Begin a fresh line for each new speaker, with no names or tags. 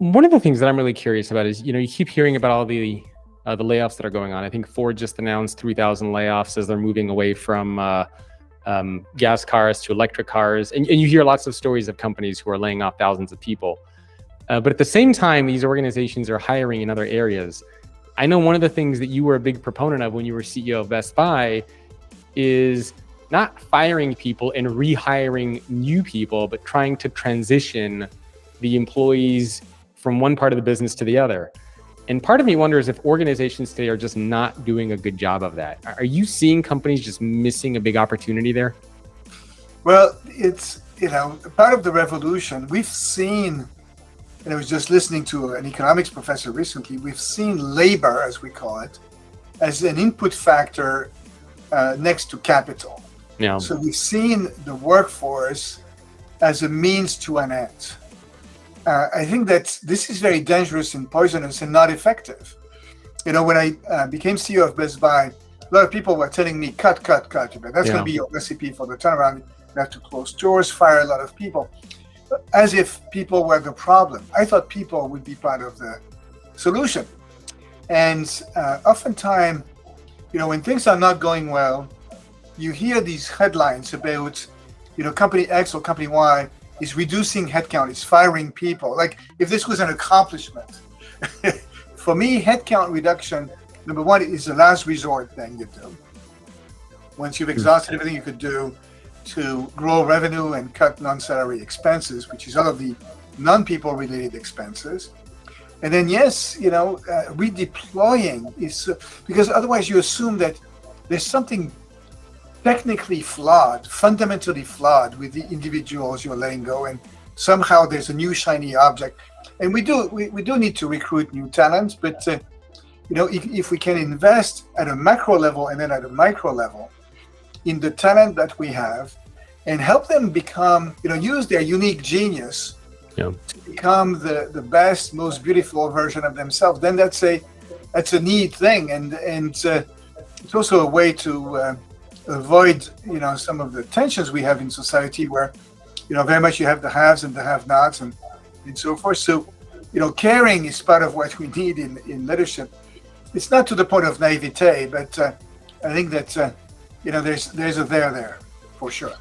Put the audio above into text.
One of the things that I'm really curious about is, you keep hearing about all the layoffs that are going on. I think Ford just announced 3,000 layoffs as they're moving away from gas cars to electric cars, and you hear lots of stories of companies who are laying off thousands of people. But at the same time, these organizations are hiring in other areas. I know one of the things that you were a big proponent of when you were CEO of Best Buy is not firing people and rehiring new people, but trying to transition the employees from one part of the business to the other. And part of me wonders if organizations today are just not doing a good job of that. Are you seeing companies just missing a big opportunity there?
Well, it's, part of the revolution. We've seen, and I was just listening to an economics professor recently, we've seen labor, as we call it, as an input factor next to capital.
Yeah.
So we've seen the workforce as a means to an end. I think that this is very dangerous and poisonous and not effective. When I became CEO of Best Buy, a lot of people were telling me, cut. That's going to be your recipe for the turnaround. You have to close stores, fire a lot of people, as if people were the problem. I thought people would be part of the solution. And oftentimes, when things are not going well, you hear these headlines about, company X or company Y is reducing headcount, is firing people, like if this was an accomplishment. For me, headcount reduction, number one, is the last resort thing you do. Once you've exhausted everything you could do to grow revenue and cut non-salary expenses, which is all of the non-people related expenses. And then, yes, redeploying is, because otherwise you assume that there's something technically flawed, fundamentally flawed with the individuals you're letting go, and somehow there's a new shiny object. And we do need to recruit new talents, but if we can invest at a macro level and then at a micro level in the talent that we have and help them become, use their unique genius to become the best, most beautiful version of themselves, then that's a neat thing. And it's also a way to avoid, some of the tensions we have in society where, very much you have the haves and the have-nots and so forth. So, caring is part of what we need in leadership. It's not to the point of naivete, but I think that, there's a there for sure.